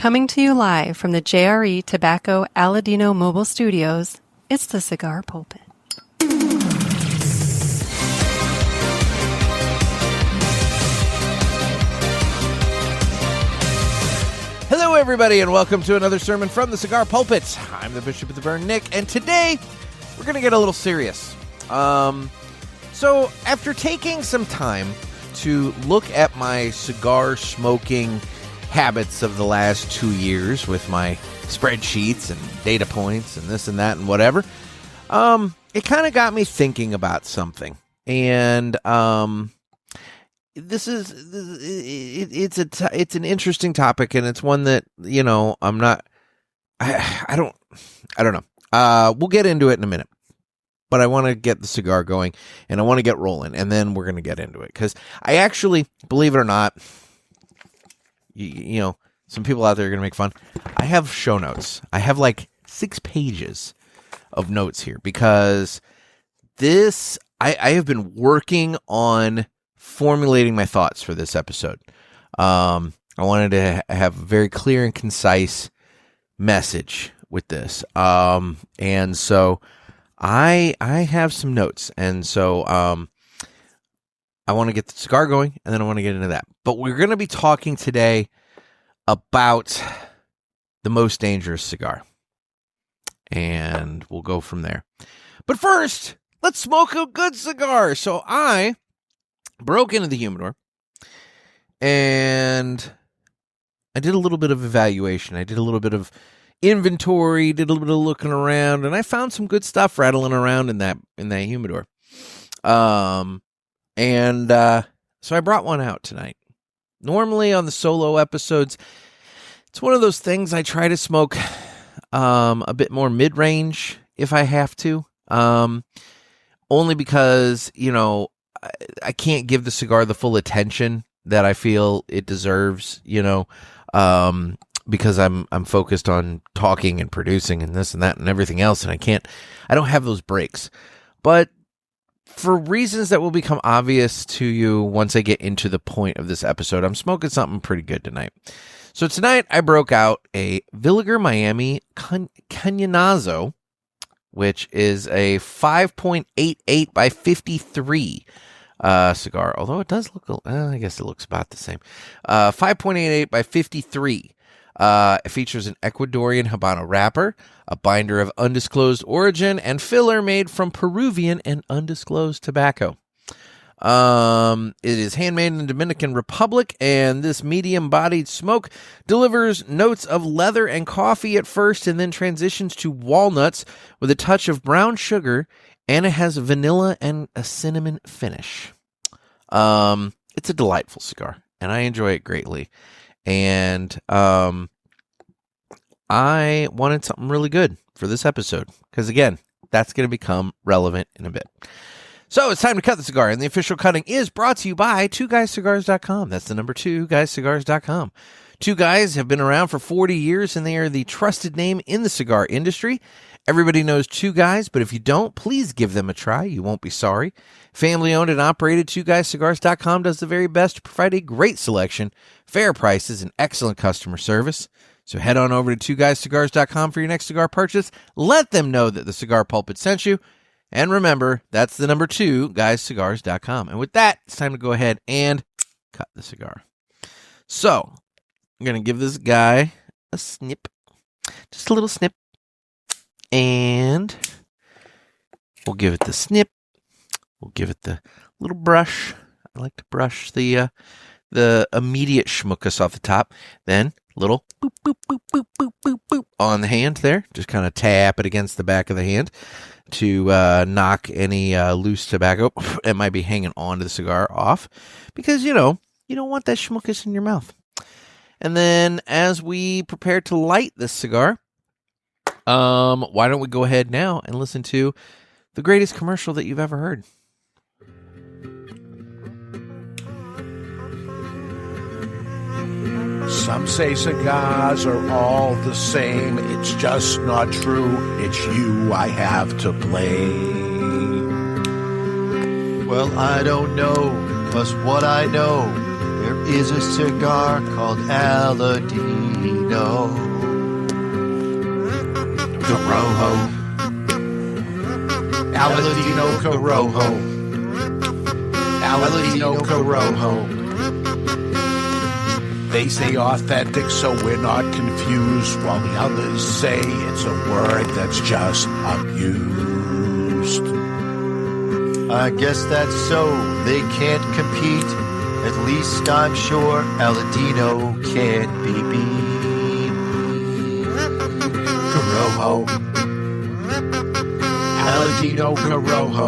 Coming to you live from the JRE Tobacco Aladino Mobile Studios, it's the Cigar Pulpit. Hello, everybody, and welcome to another sermon from the Cigar Pulpit. I'm the Bishop of the Burn, Nick, and today we're going to get a little serious. So after taking some time to look at my cigar smoking habits of the last 2 years with my spreadsheets and data points and this and that and whatever, it kind of got me thinking about something. And it's an interesting topic, and it's one that, you know, I don't know. We'll get into it in a minute, but I want to get the cigar going and I want to get rolling, and then we're going to get into it, because I actually, believe it or not, you know, some people out there are going to make fun. I have show notes. I have like 6 pages of notes here, because this, I have been working on formulating my thoughts for this episode. I wanted to have a very clear and concise message with this. And so I have some notes, and so I want to get the cigar going, and then I want to get into that. But we're going to be talking today about the most dangerous cigar, and we'll go from there. But first, let's smoke a good cigar. So I broke into the humidor, and I did a little bit of evaluation. I did a little bit of inventory, did a little bit of looking around, and I found some good stuff rattling around in that humidor. So I brought one out tonight. Normally on the solo episodes, it's one of those things I try to smoke a bit more mid-range if I have to. Only because, you know, I can't give the cigar the full attention that I feel it deserves, you know, because I'm focused on talking and producing and this and that and everything else, and I don't have those breaks. But for reasons that will become obvious to you once I get into the point of this episode, I'm smoking something pretty good tonight. So tonight I broke out a Villiger Miami Cañonazo, which is a 5.88 by 53 cigar. Although it does look, I guess it looks about the same. 5.88 by 53. It features an Ecuadorian Habano wrapper, a binder of undisclosed origin, and filler made from Peruvian and undisclosed tobacco. It is handmade in the Dominican Republic, and this medium-bodied smoke delivers notes of leather and coffee at first, and then transitions to walnuts with a touch of brown sugar, and it has vanilla and a cinnamon finish. It's a delightful cigar, and I enjoy it greatly. And I wanted something really good for this episode, because, again, that's going to become relevant in a bit. So it's time to cut the cigar, and the official cutting is brought to you by 2guyscigars.com. That's the number 2guyscigars.com. 2 Guys have been around for 40 years, and they are the trusted name in the cigar industry. Everybody knows 2 Guys, but if you don't, please give them a try. You won't be sorry. Family-owned and operated, 2guyscigars.com does the very best to provide a great selection, fair prices, and excellent customer service. So head on over to 2guyscigars.com for your next cigar purchase. Let them know that the Cigar Pulpit sent you. And remember, that's the number 2guyscigars.com. And with that, it's time to go ahead and cut the cigar. So I'm going to give this guy a snip, just a little snip. And we'll give it the snip. We'll give it the little brush. I like to brush the immediate schmuckus off the top. Then little boop, boop, boop, boop, boop, boop, boop on the hand there. Just kind of tap it against the back of the hand to knock any loose tobacco that might be hanging onto the cigar off. Because, you know, you don't want that schmuckus in your mouth. And then as we prepare to light this cigar, why don't we go ahead now and listen to the greatest commercial that you've ever heard. Some say cigars are all the same. It's just not true. It's you I have to blame. Well, I don't know, 'cause what I know, they're is a cigar called Aladino Corojo. Aladino Corojo. Aladino Corojo. They say authentic, so we're not confused, while the others say it's a word that's just abused. I guess that's so. They can't compete. At least I'm sure Aladino can't be beat. Corojo. Aladino Corojo.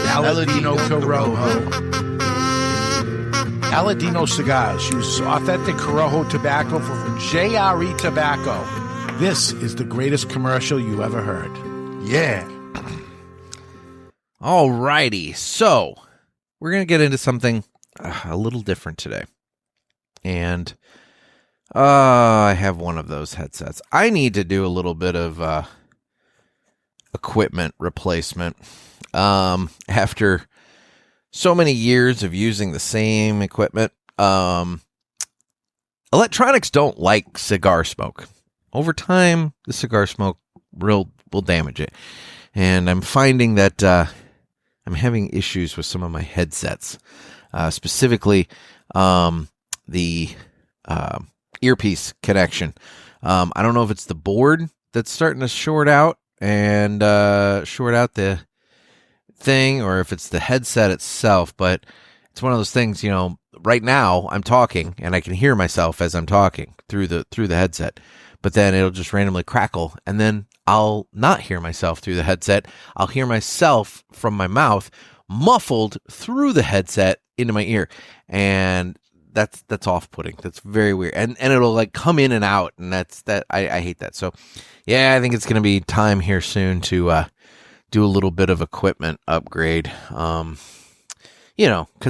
Aladino Corojo. Aladino Cigars uses authentic Corojo tobacco from JRE Tobacco. This is the greatest commercial you ever heard. Yeah. All righty. So we're going to get into something a little different today. And I have one of those headsets. I need to do a little bit of equipment replacement. After so many years of using the same equipment, electronics don't like cigar smoke. Over time, the cigar smoke will damage it. And I'm finding that I'm having issues with some of my headsets, specifically the earpiece connection. I don't know if it's the board that's starting to short out and short out the thing, or if it's the headset itself, but it's one of those things, right now I'm talking and I can hear myself as I'm talking through the headset, but then it'll just randomly crackle, and then I'll not hear myself through the headset. I'll hear myself from my mouth muffled through the headset into my ear, and that's off-putting. That's very weird, and it'll like come in and out, and I hate that. So yeah, I think it's going to be time here soon to do a little bit of equipment upgrade, because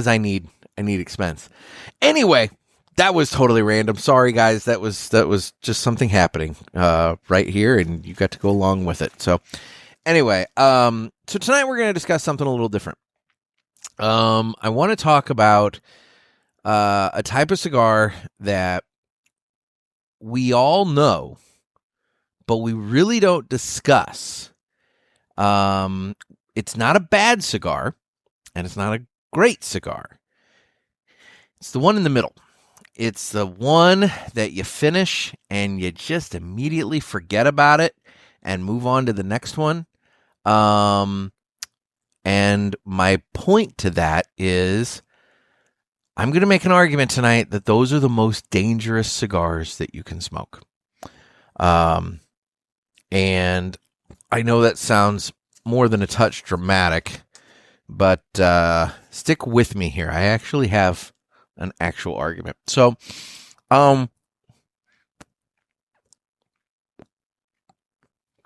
I need expense. Anyway, that was totally random. Sorry, guys. That was just something happening right here, and you got to go along with it. So anyway, so tonight we're going to discuss something a little different. I want to talk about a type of cigar that we all know, but we really don't discuss. It's not a bad cigar, and it's not a great cigar. It's the one in the middle. It's the one that you finish and you just immediately forget about it and move on to the next one. And my point to that is I'm going to make an argument tonight that those are the most dangerous cigars that you can smoke. And I know that sounds more than a touch dramatic, but stick with me here. I actually have an actual argument. So,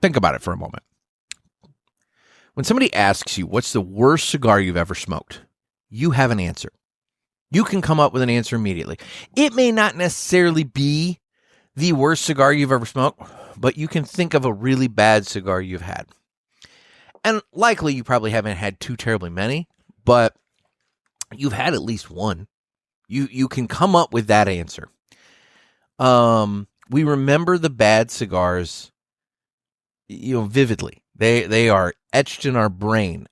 think about it for a moment. When somebody asks you, what's the worst cigar you've ever smoked? You have an answer. You can come up with an answer immediately. It may not necessarily be the worst cigar you've ever smoked, but you can think of a really bad cigar you've had. And likely you probably haven't had too terribly many, but you've had at least one. You can come up with that answer. We remember the bad cigars, vividly. They are etched in our brain.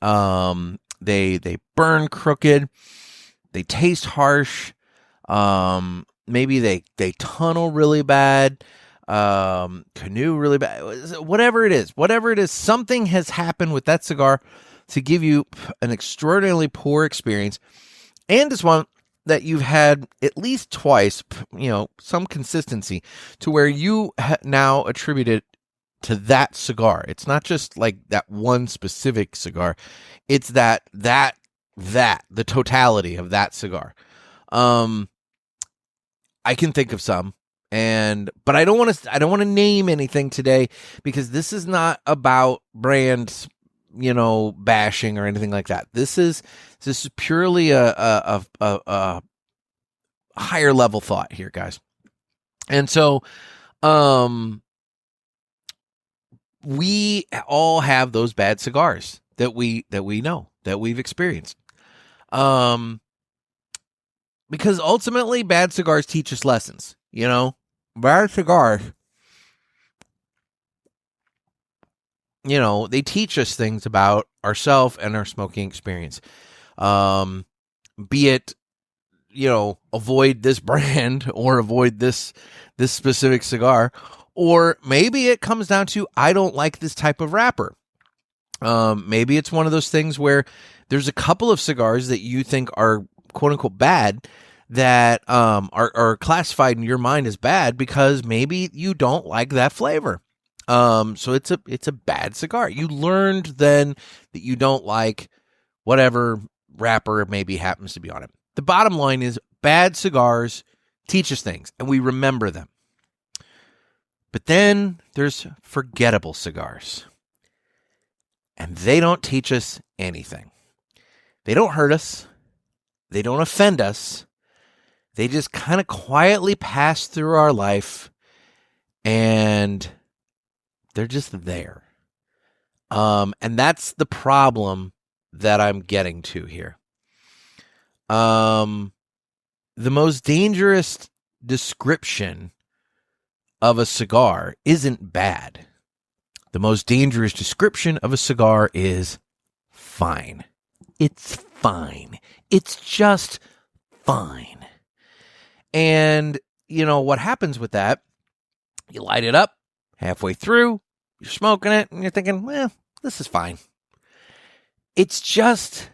They burn crooked. They taste harsh. Maybe they tunnel really bad. Canoe really bad. Whatever it is, something has happened with that cigar to give you an extraordinarily poor experience, and it's one that you've had at least twice, some consistency to where you now attribute it to that cigar. It's not just like that one specific cigar. It's the totality of that cigar. I can think of some, but I don't want to name anything today, because this is not about brands, bashing or anything like that. This is purely a higher level thought here, guys. And so, we all have those bad cigars that we know, that we've experienced. because ultimately bad cigars teach us lessons, bad cigars, they teach us things about ourselves and our smoking experience. Be it, avoid this brand or avoid this specific cigar, or maybe it comes down to, I don't like this type of wrapper. Maybe it's one of those things where there's a couple of cigars that you think are quote unquote bad that are classified in your mind as bad because maybe you don't like that flavor. So it's a bad cigar. You learned then that you don't like whatever wrapper maybe happens to be on it. The bottom line is bad cigars teach us things and we remember them. But then there's forgettable cigars. And they don't teach us anything. They don't hurt us. They don't offend us. They just kind of quietly pass through our life and they're just there. And that's the problem that I'm getting to here. The most dangerous description of a cigar isn't bad. The most dangerous description of a cigar is fine. It's fine. It's just fine. And, what happens with that, you light it up halfway through, you're smoking it, and you're thinking, well, this is fine. It's just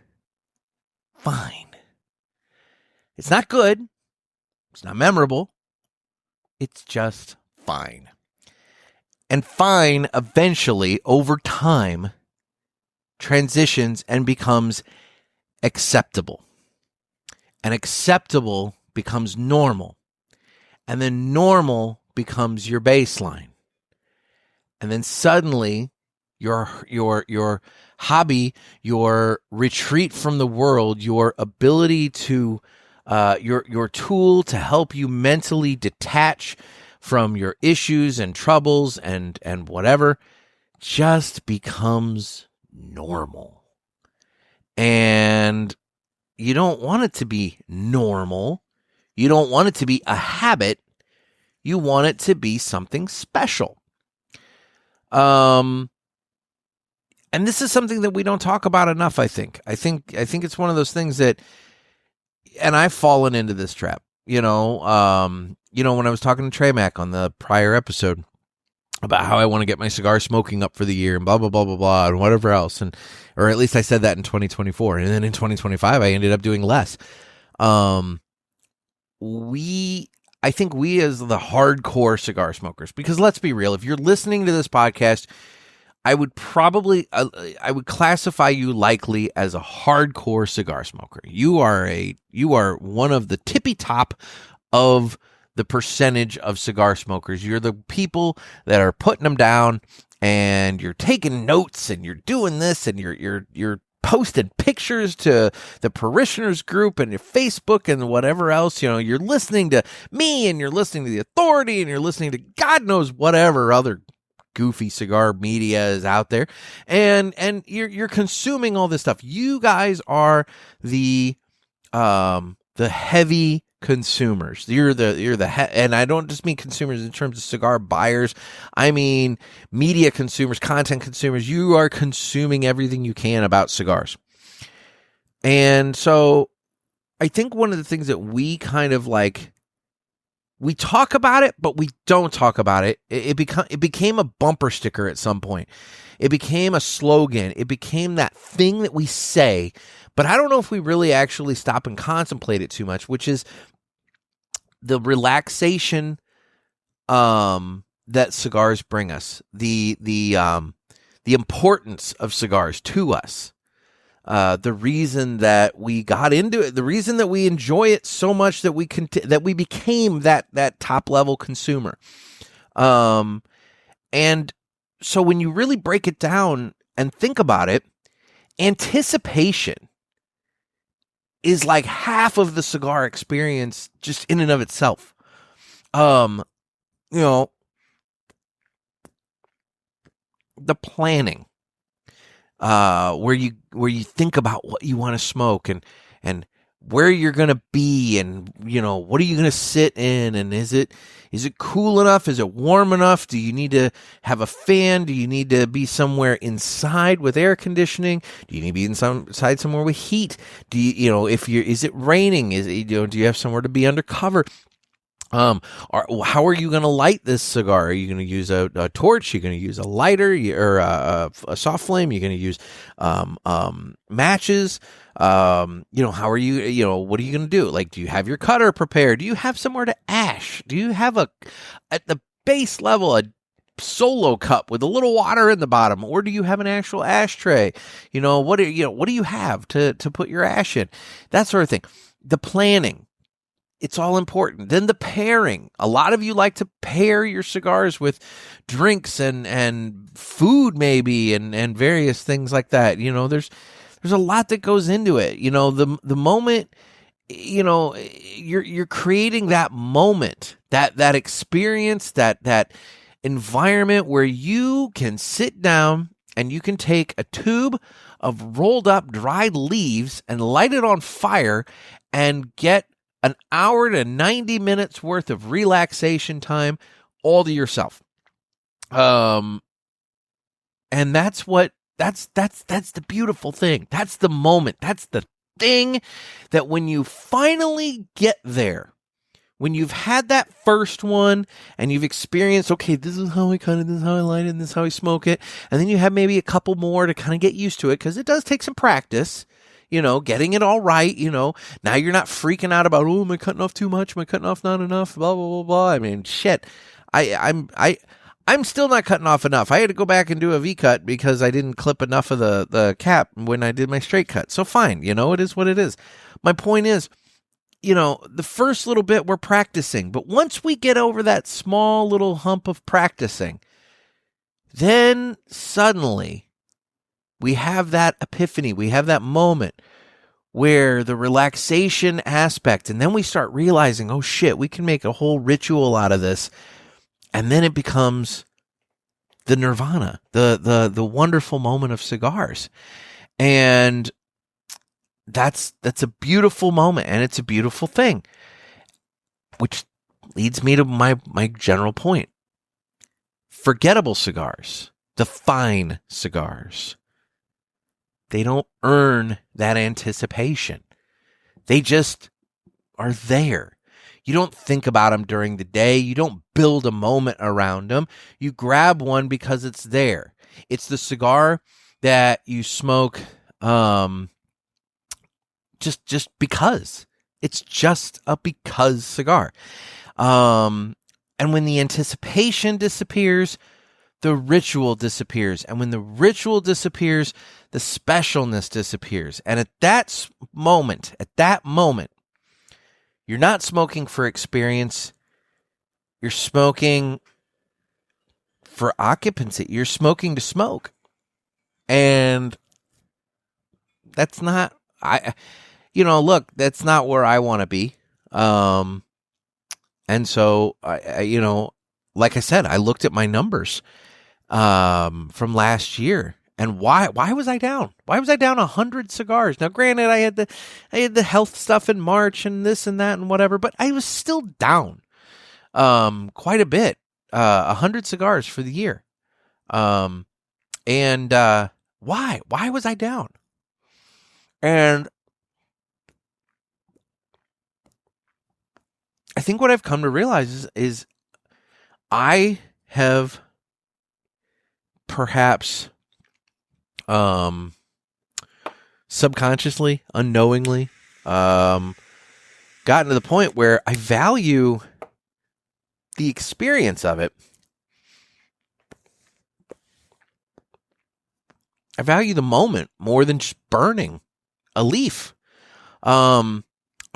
fine. It's not good. It's not memorable. It's just fine. And fine eventually, over time, transitions and becomes acceptable. And acceptable becomes normal. And then normal becomes your baseline. And then suddenly, your hobby, your retreat from the world, your ability to, your tool to help you mentally detach from your issues and troubles and whatever, just becomes normal. And you don't want it to be normal. You don't want it to be a habit. You want it to be something special. And this is something that we don't talk about enough, I think. I think it's one of those things that, and I've fallen into this trap, when I was talking to Trey Mack on the prior episode about how I want to get my cigar smoking up for the year and blah, blah, blah, blah, blah, and whatever else. Or at least I said that in 2024. And then in 2025, I ended up doing less. I think we as the hardcore cigar smokers, because let's be real, if you're listening to this podcast, I would classify you likely as a hardcore cigar smoker. You are one of the tippy top of the percentage of cigar smokers. You're the people that are putting them down and you're taking notes and you're doing this and you're posting pictures to the parishioners group and your Facebook and whatever else. You're listening to me and you're listening to the authority and you're listening to God knows whatever other goofy cigar media is out there, and you're consuming all this stuff. You guys are the heavy consumers. And I don't just mean consumers in terms of cigar buyers. I mean media consumers, content consumers. You are consuming everything you can about cigars. And so I think one of the things that we kind of we talk about it, but we don't talk about it. It became a bumper sticker at some point. It became a slogan. It became that thing that we say, but I don't know if we really actually stop and contemplate it too much, which is the relaxation that cigars bring us, the importance of cigars to us. The reason that we got into it, the reason that we enjoy it so much that we became that top level consumer. And so when you really break it down and think about it, anticipation is like half of the cigar experience just in and of itself. The planning. Where you think about what you want to smoke and where you're going to be, and what are you going to sit in, and is it cool enough? Is it warm enough? Do you need to have a fan? Do you need to be somewhere inside with air conditioning? Do you need to be inside somewhere with heat? Do you is it raining? Do you have somewhere to be undercover? How are you going to light this cigar? Are you going to use a torch? Are you going to use a lighter or a soft flame? You're going to use matches? How are you, what are you going to do? Like, do you have your cutter prepared? Do you have somewhere to ash? Do you have at the base level, a solo cup with a little water in the bottom, or do you have an actual ashtray? What do you have to put your ash in? That sort of thing. The planning. It's all important. Then the pairing. A lot of you like to pair your cigars with drinks and food maybe and various things like that. There's a lot that goes into it. The moment, you're creating that moment, that experience, that environment where you can sit down and you can take a tube of rolled up dried leaves and light it on fire and get an hour to 90 minutes worth of relaxation time all to yourself. And that's the beautiful thing. That's the moment. That's the thing that when you finally get there, when you've had that first one and you've experienced, okay, this is how I cut it, this is how I light it, this is how I smoke it. And then you have maybe a couple more to kind of get used to it, because it does take some practice. Getting it all right, now you're not freaking out about, oh, am I cutting off too much? Am I cutting off not enough? Blah, blah, blah, blah. I mean, shit. I'm still not cutting off enough. I had to go back and do a V-cut because I didn't clip enough of the cap when I did my straight cut. So fine, it is what it is. My point is, the first little bit we're practicing, but once we get over that small little hump of practicing, then suddenly we have that epiphany, we have that moment where the relaxation aspect, and then we start realizing, oh shit, we can make a whole ritual out of this, and then it becomes the nirvana, the wonderful moment of cigars. And that's a beautiful moment, and it's a beautiful thing, which leads me to my general point. Forgettable cigars, the fine cigars, they don't earn that anticipation. They just are there. You don't think about them during the day. You don't build a moment around them. You grab one because it's there. It's the cigar that you smoke just because. It's just a because cigar. And when the anticipation disappears, the ritual disappears. And when the ritual disappears, the specialness disappears. And at that moment, you're not smoking for experience. You're smoking for occupancy. You're smoking to smoke. And that's not, that's not where I want to be. And so, like I said, I looked at my numbers from last year, and why was I down? Why was I down 100 cigars? Now, granted, I had the health stuff in March and this and that and whatever, but I was still down quite a bit. 100 cigars for the year. Why was I down? And I think what I've come to realize is I have perhaps subconsciously, unknowingly, gotten to the point where I value the experience of it. I value the moment more than just burning a leaf.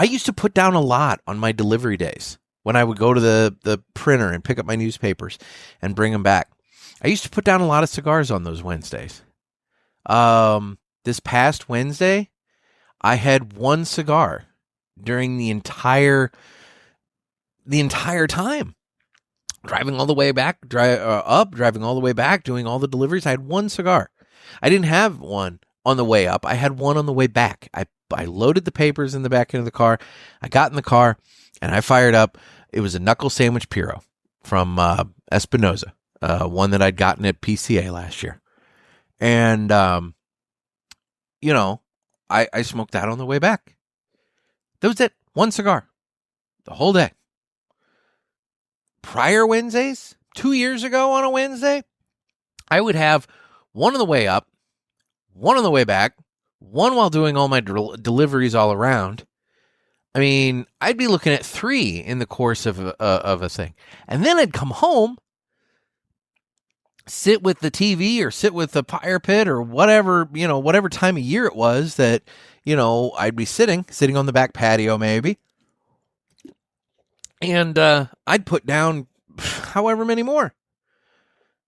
I used to put down a lot on my delivery days when I would go to the printer and pick up my newspapers and bring them back. I used to put down a lot of cigars on those Wednesdays. This past Wednesday, I had one cigar during the entire time. Driving all the way back, driving all the way back, doing all the deliveries. I had one cigar. I didn't have one on the way up. I had one on the way back. I I loaded the papers in the back end of the car. I got in the car and I fired up. It was a knuckle sandwich Puro from Espinosa, one that I'd gotten at PCA last year. And, you know, I smoked that on the way back. That was it. One cigar. The whole day. Prior Wednesdays, 2 years ago on a Wednesday, I would have one on the way up, one on the way back, one while doing all my deliveries all around. I mean, I'd be looking at 3 in the course of a thing. And then I'd come home, sit with the TV or sit with the fire pit or whatever, you know, whatever time of year it was that, you know, I'd be sitting on the back patio maybe. And I'd put down however many more.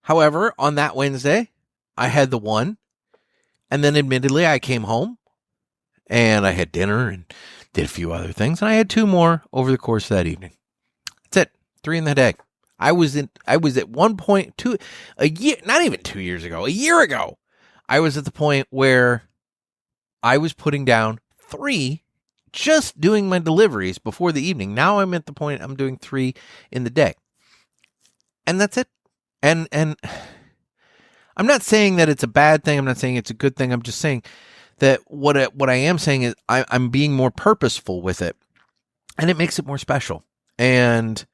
However, on that Wednesday, I had the one. And then admittedly, I came home and I had dinner and did a few other things. And I had 2 more over the course of that evening. That's it. 3 in the day. I was at one point, a year, not even 2 years ago, a year ago, I was at the point where I was putting down 3 just doing my deliveries before the evening. Now I'm at the point I'm doing 3 in the day. And that's it. And I'm not saying that it's a bad thing. I'm not saying it's a good thing. I'm just saying that what I am saying is I'm being more purposeful with it. And it makes it more special. And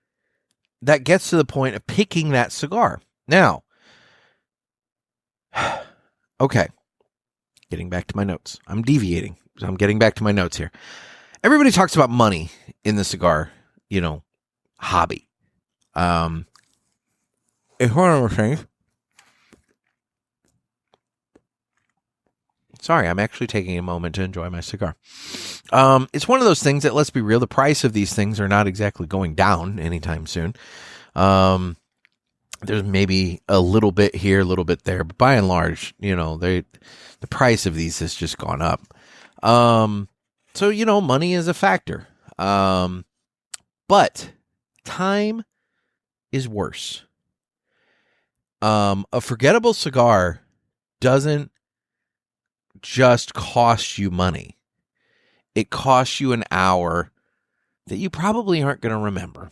that gets to the point of picking that cigar. Now, okay, getting back to my notes. I'm deviating. So I'm getting back to my notes here. Everybody talks about money in the cigar, you know, hobby. It's one of those things. Sorry, I'm actually taking a moment to enjoy my cigar. It's one of those things that, let's be real, the price of these things are not exactly going down anytime soon. There's maybe a little bit here, a little bit there, but by and large, you know, the price of these has just gone up. So, you know, money is a factor. But time is worse. A forgettable cigar doesn't just cost you money. It costs you an hour that you probably aren't going to remember.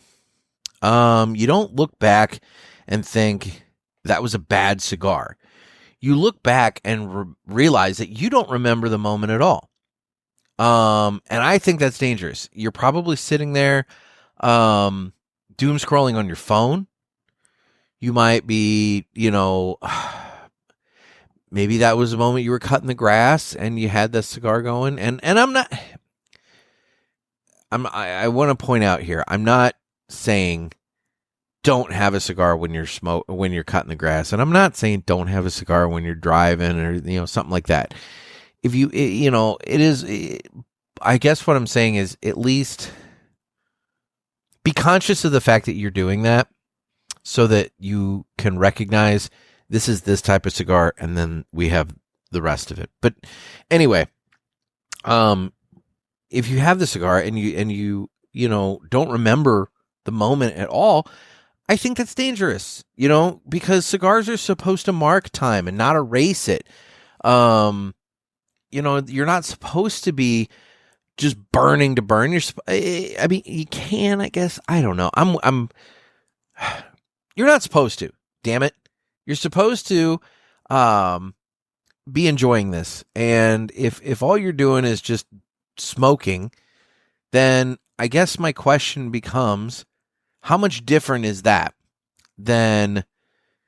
You don't look back and think that was a bad cigar. You look back and realize that you don't remember the moment at all. And I think that's dangerous. You're probably sitting there doom scrolling on your phone. You might be, you know, maybe that was the moment you were cutting the grass and you had the cigar going. And I want to point out here, I'm not saying don't have a cigar when you're cutting the grass. And I'm not saying don't have a cigar when you're driving or, you know, something like that. If you know, I guess what I'm saying is at least be conscious of the fact that you're doing that so that you can recognize this is this type of cigar, and then we have the rest of it. But anyway, if you have the cigar and you know, don't remember the moment at all, I think that's dangerous, you know, because cigars are supposed to mark time and not erase it. You know, you're not supposed to be just burning to burn. I mean, you can, I guess. I don't know. You're not supposed to. Damn it. You're supposed to be enjoying this. And if all you're doing is just smoking, then I guess my question becomes, how much different is that than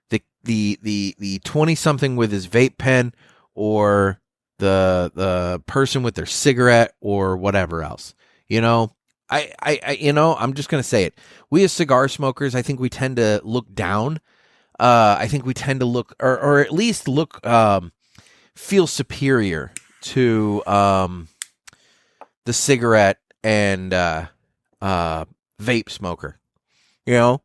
the 20-something with his vape pen or the person with their cigarette or whatever else? You know, I you know, I'm just going to say it. We as cigar smokers, I think we tend to look down. I think we tend to look, or at least look, feel superior to the cigarette and vape smoker. You know,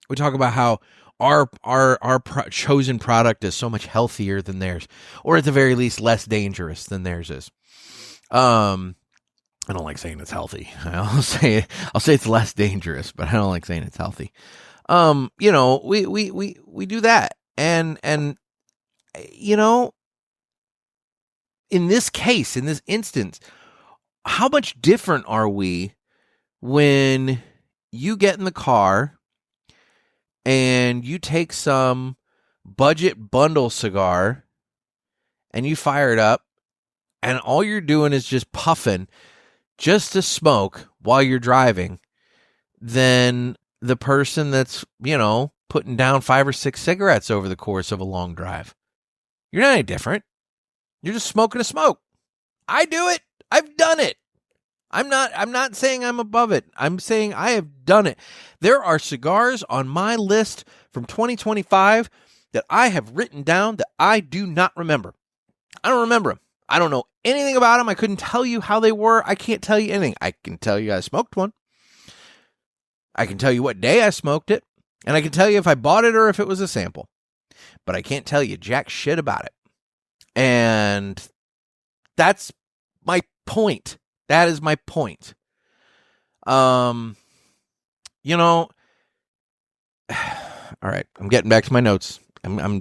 we talk about how our chosen product is so much healthier than theirs, or at the very least less dangerous than theirs is. I don't like saying it's healthy. I'll say it's less dangerous, but I don't like saying it's healthy. You know, we do that, and you know, in this case, in this instance, how much different are we when you get in the car and you take some budget bundle cigar and you fire it up and all you're doing is just puffing just to smoke while you're driving, than the person that's, putting down 5 or 6 cigarettes over the course of a long drive. You're not any different. You're just smoking a smoke. I do it. I've done it. I'm not saying I'm above it. I'm saying I have done it. There are cigars on my list from 2025 that I have written down that I do not remember. I don't remember them. I don't know anything about them. I couldn't tell you how they were. I can't tell you anything. I can tell you I smoked one. I can tell you what day I smoked it. And I can tell you if I bought it or if it was a sample. But I can't tell you jack shit about it. And that's my point. That is my point. All right, I'm getting back to my notes. I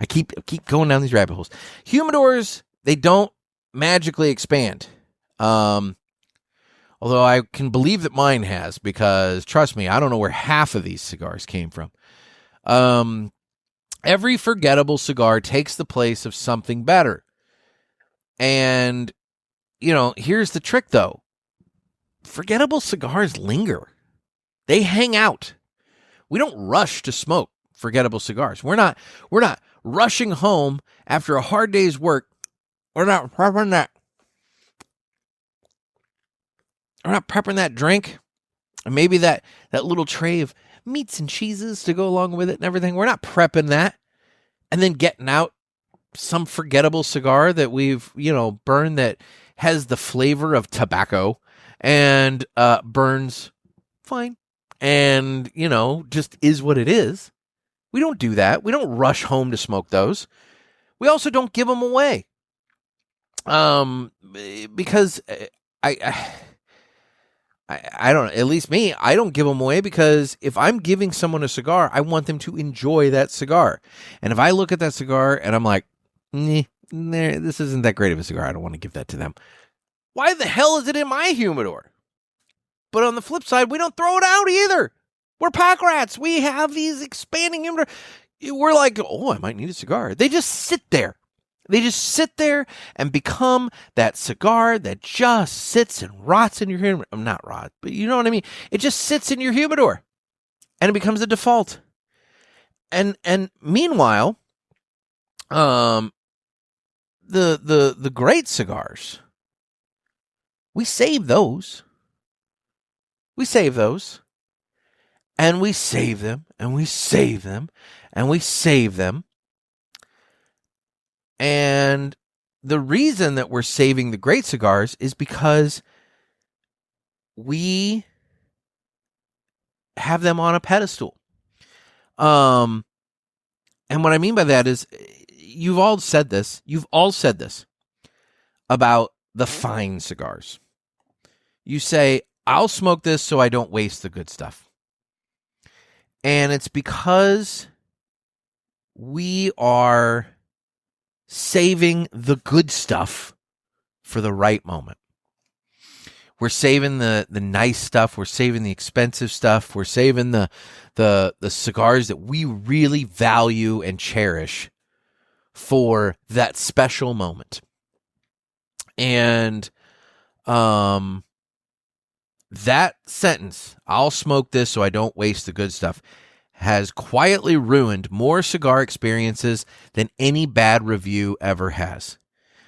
keep going down these rabbit holes. Humidors, they don't magically expand. Although I can believe that mine has, because trust me, I don't know where half of these cigars came from. Every forgettable cigar takes the place of something better. And, here's the trick, though. Forgettable cigars linger. They hang out. We don't rush to smoke forgettable cigars. We're not rushing home after a hard day's work. We're not prepping that drink. And maybe that little tray of meats and cheeses to go along with it and everything. We're not prepping that and then getting out some forgettable cigar that we've, burned that has the flavor of tobacco and burns fine and, just is what it is. We don't do that. We don't rush home to smoke those. We also don't give them away. Because I don't know, at least me, I don't give them away, because if I'm giving someone a cigar, I want them to enjoy that cigar. And if I look at that cigar and I'm like, this isn't that great of a cigar, I don't want to give that to them. Why the hell is it in my humidor? But on the flip side, we don't throw it out either. We're pack rats. We have these expanding humidor. We're like, I might need a cigar. They just sit there. They just sit there and become that cigar that just sits and rots in your humidor. Not rot, but you know what I mean? It just sits in your humidor and it becomes a default. And meanwhile, the great cigars, we save those. We save those. And we save them, and we save them, and we save them. And the reason that we're saving the great cigars is because we have them on a pedestal. And what I mean by that is, you've all said this about the fine cigars. You say, I'll smoke this so I don't waste the good stuff. And it's because we are saving the good stuff for the right moment. We're saving the nice stuff. We're saving the expensive stuff. We're saving the cigars that we really value and cherish for that special moment. And that sentence, I'll smoke this so I don't waste the good stuff, has quietly ruined more cigar experiences than any bad review ever has.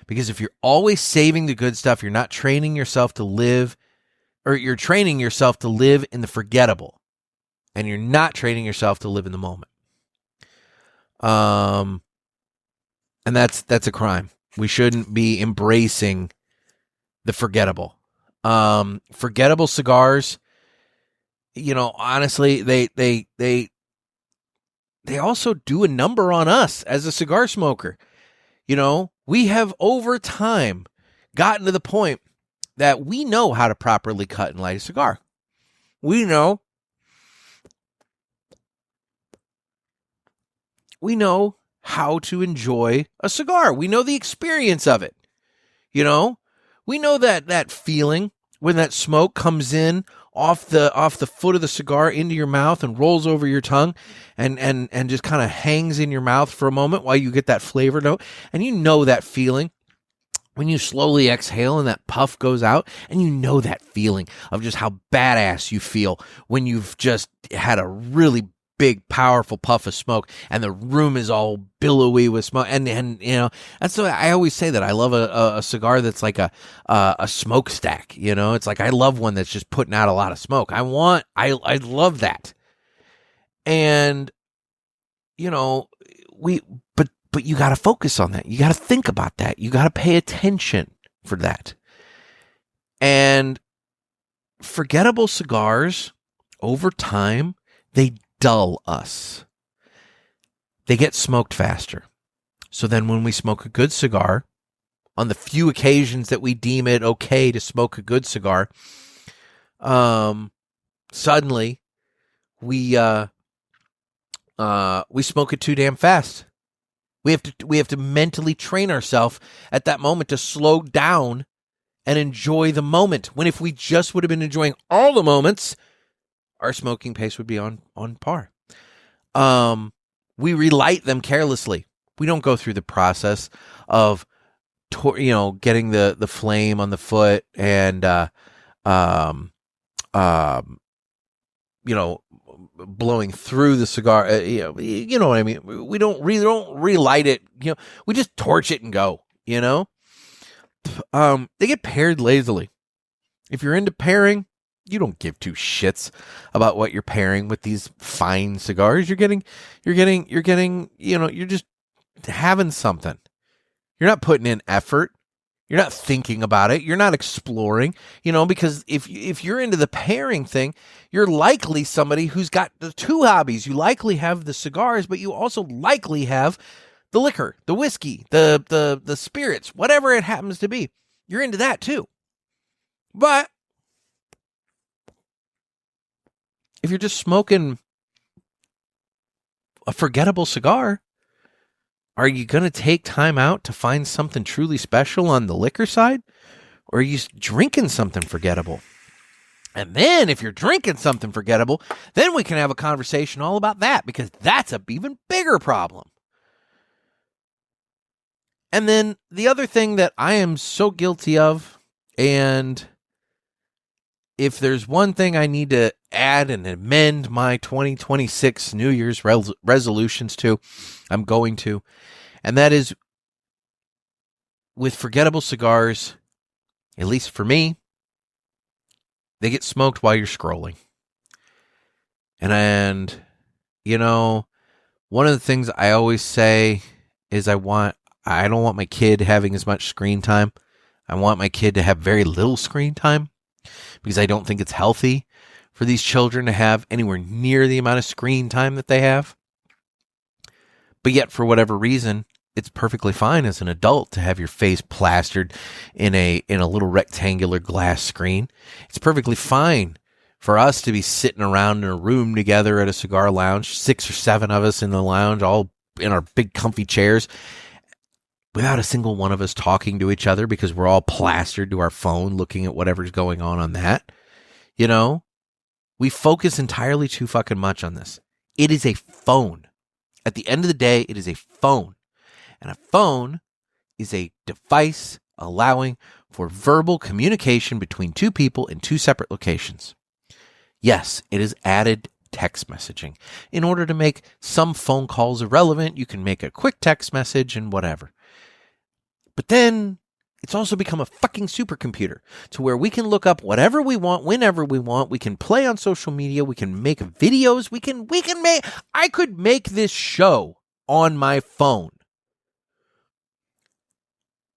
Because if you're always saving the good stuff, you're not training yourself to live, or you're training yourself to live in the forgettable, and you're not training yourself to live in the moment. And that's a crime. We shouldn't be embracing the forgettable. Forgettable cigars, honestly, they also do a number on us as a cigar smoker. We have over time gotten to the point that we know how to properly cut and light a cigar. We know how to enjoy a cigar. We know the experience of it. You know, we know that feeling when that smoke comes in off the foot of the cigar into your mouth and rolls over your tongue and just kind of hangs in your mouth for a moment while you get that flavor note. And you know that feeling when you slowly exhale and that puff goes out, and you know that feeling of just how badass you feel when you've just had a really big, powerful puff of smoke and the room is all billowy with smoke. And you know, that's why I always say that I love a cigar that's like a smokestack. You know, it's like I love one that's just putting out a lot of smoke. I love that. And, you know, but you got to focus on that. You got to think about that. You got to pay attention for that. And forgettable cigars over time, they dull us. They get smoked faster. So then when we smoke a good cigar, on the few occasions that we deem it okay to smoke a good cigar, suddenly we smoke it too damn fast. We have to mentally train ourselves at that moment to slow down and enjoy the moment. When if we just would have been enjoying all the moments, our smoking pace would be on par. We relight them carelessly. We don't go through the process of, getting the flame on the foot and, blowing through the cigar. You know what I mean? We don't relight it. You know, we just torch it and go. You know, they get paired lazily. If you're into pairing, you don't give two shits about what you're pairing with these fine cigars. You're getting, you're just having something. You're not putting in effort. You're not thinking about it. You're not exploring, because if you're into the pairing thing, you're likely somebody who's got the two hobbies. You likely have the cigars, but you also likely have the liquor, the whiskey, the spirits, whatever it happens to be. You're into that too. But if you're just smoking a forgettable cigar, are you going to take time out to find something truly special on the liquor side? Or are you drinking something forgettable? And then if you're drinking something forgettable, then we can have a conversation all about that, because that's an even bigger problem. And then the other thing that I am so guilty of, and if there's one thing I need to add and amend my 2026 New Year's resolutions to, I'm going to. And that is, with forgettable cigars, at least for me, they get smoked while you're scrolling. And one of the things I always say is I don't want my kid having as much screen time. I want my kid to have very little screen time, because I don't think it's healthy for these children to have anywhere near the amount of screen time that they have. But yet, for whatever reason, it's perfectly fine as an adult to have your face plastered in a little rectangular glass screen. It's perfectly fine for us to be sitting around in a room together at a cigar lounge, 6 or 7 of us in the lounge, all in our big comfy chairs, without a single one of us talking to each other, because we're all plastered to our phone looking at whatever's going on that. We focus entirely too fucking much on this. It is a phone. At the end of the day, it is a phone. And a phone is a device allowing for verbal communication between two people in two separate locations. Yes, it is added text messaging. In order to make some phone calls irrelevant, you can make a quick text message and whatever. But then it's also become a fucking supercomputer, to where we can look up whatever we want, whenever we want. We can play on social media. We can make videos. I could make this show on my phone.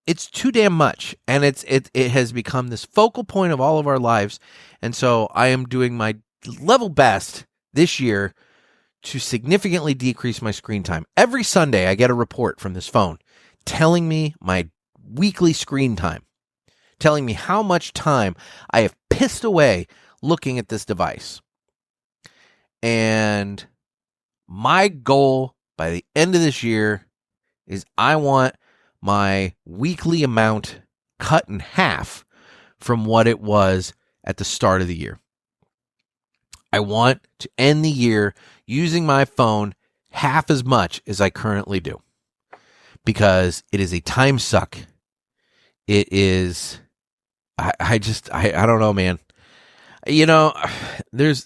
It's too damn much, and it has become this focal point of all of our lives. And so I am doing my level best this year to significantly decrease my screen time. Every Sunday, I get a report from this phone telling me my weekly screen time, telling me how much time I have pissed away looking at this device. And my goal by the end of this year is I want my weekly amount cut in half from what it was at the start of the year. I want to end the year using my phone half as much as I currently do, because it is a time suck. It is, I don't know, man. You know, it's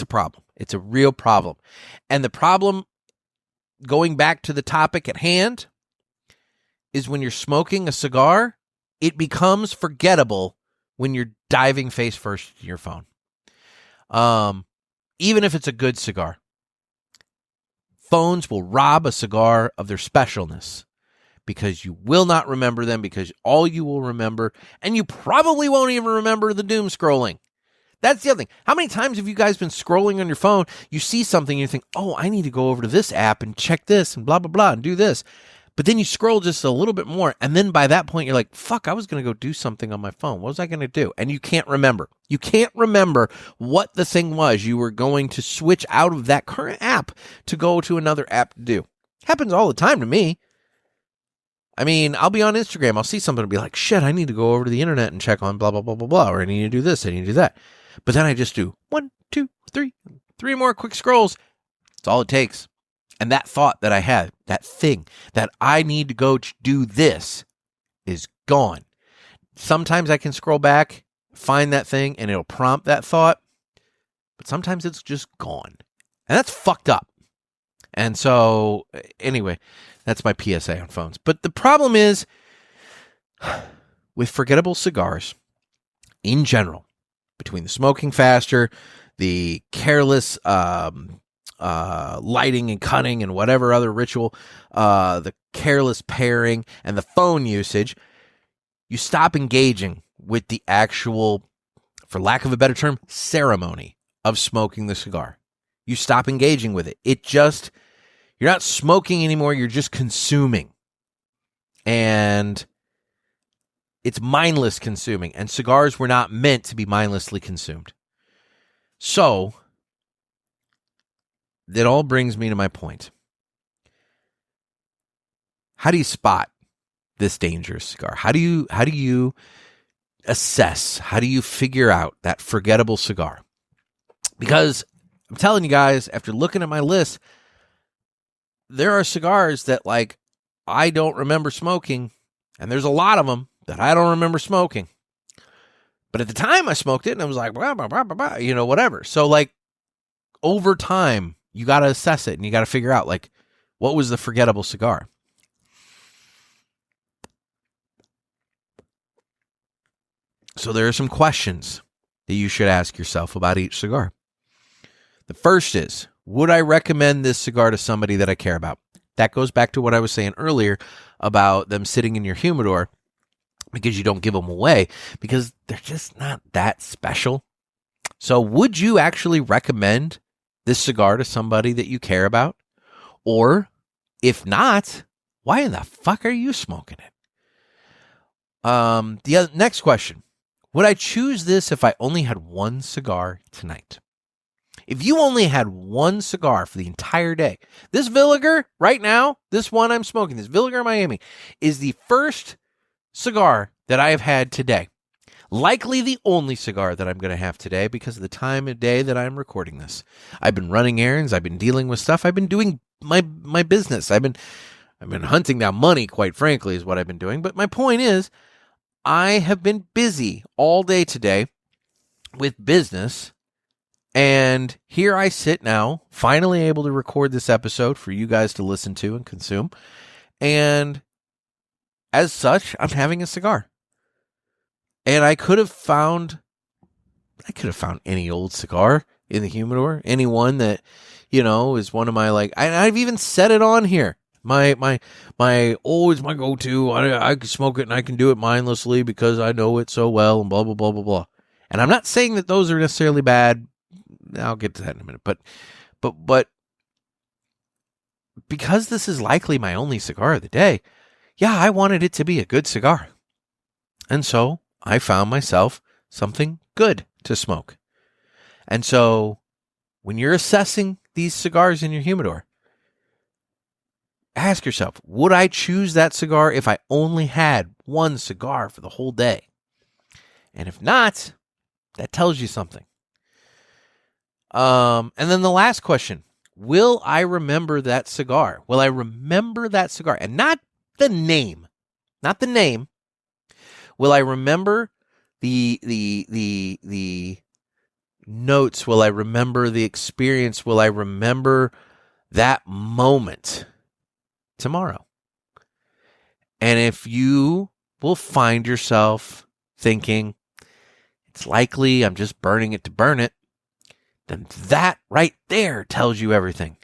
a problem. It's a real problem. And the problem, going back to the topic at hand, is when you're smoking a cigar, it becomes forgettable when you're diving face first into your phone. Even if it's a good cigar, phones will rob a cigar of their specialness because you will not remember them, because all you will remember, and you probably won't even remember the doom scrolling. That's the other thing. How many times have you guys been scrolling on your phone, you see something, and you think, oh, I need to go over to this app and check this and blah, blah, blah, and do this. But then you scroll just a little bit more, and then by that point, you're like, fuck, I was going to go do something on my phone. What was I going to do? And you can't remember. You can't remember what the thing was you were going to switch out of that current app to go to another app to do. Happens all the time to me. I mean, I'll be on Instagram. I'll see something and be like, shit, I need to go over to the internet and check on blah, blah, blah, blah, blah, or I need to do this, I need to do that. But then I just do 1, 2, 3 more quick scrolls. That's all it takes. And that thought that I had, that thing that I need to go do this, is gone. Sometimes I can scroll back, find that thing, and it'll prompt that thought. But sometimes it's just gone. And that's fucked up. And so, anyway, that's my PSA on phones. But the problem is, with forgettable cigars, in general, between the smoking faster, the careless lighting and cutting and whatever other ritual, the careless pairing and the phone usage, you stop engaging with the actual, for lack of a better term, ceremony of smoking the cigar. You stop engaging with it. You're not smoking anymore. You're just consuming. And it's mindless consuming. And cigars were not meant to be mindlessly consumed. So that all brings me to my point. How do you spot this dangerous cigar? How do you assess? How do you figure out that forgettable cigar? Because I'm telling you guys, after looking at my list, there are cigars that, like, I don't remember smoking, and there's a lot of them that I don't remember smoking. But at the time I smoked it, and I was like, blah, blah, blah, blah, blah, whatever. So, like, over time, you got to assess it, and you got to figure out, like, what was the forgettable cigar? So there are some questions that you should ask yourself about each cigar. The first is, would I recommend this cigar to somebody that I care about? That goes back to what I was saying earlier about them sitting in your humidor, because you don't give them away, because they're just not that special. So would you actually recommend this cigar to somebody that you care about? Or if not, why in the fuck are you smoking it? Next question. Would I choose this if I only had one cigar tonight? If you only had one cigar for the entire day, this Villiger right now, this one I'm smoking, this Villiger Miami, is the first cigar that I have had today. Likely the only cigar that I'm going to have today because of the time of day that I'm recording this. I've been running errands. I've been dealing with stuff. I've been doing my business. I've been hunting down money, quite frankly, is what I've been doing. But my point is, I have been busy all day today with business. And here I sit now, finally able to record this episode for you guys to listen to and consume. And as such, I'm having a cigar. And I could have found any old cigar in the humidor, any one that, is one of my, like, I've even said it on here. My always my go-to. I can smoke it and I can do it mindlessly because I know it so well and blah, blah, blah, blah, blah. And I'm not saying that those are necessarily bad. I'll get to that in a minute. But because this is likely my only cigar of the day, yeah, I wanted it to be a good cigar. And so I found myself something good to smoke. And so when you're assessing these cigars in your humidor, ask yourself, would I choose that cigar if I only had one cigar for the whole day? And if not, that tells you something. And then the last question, will I remember that cigar? Will I remember that cigar? And not the name. Not the name. Will I remember the notes? Will I remember the experience? Will I remember that moment tomorrow? And if you will find yourself thinking, it's likely I'm just burning it to burn it, then that right there tells you everything.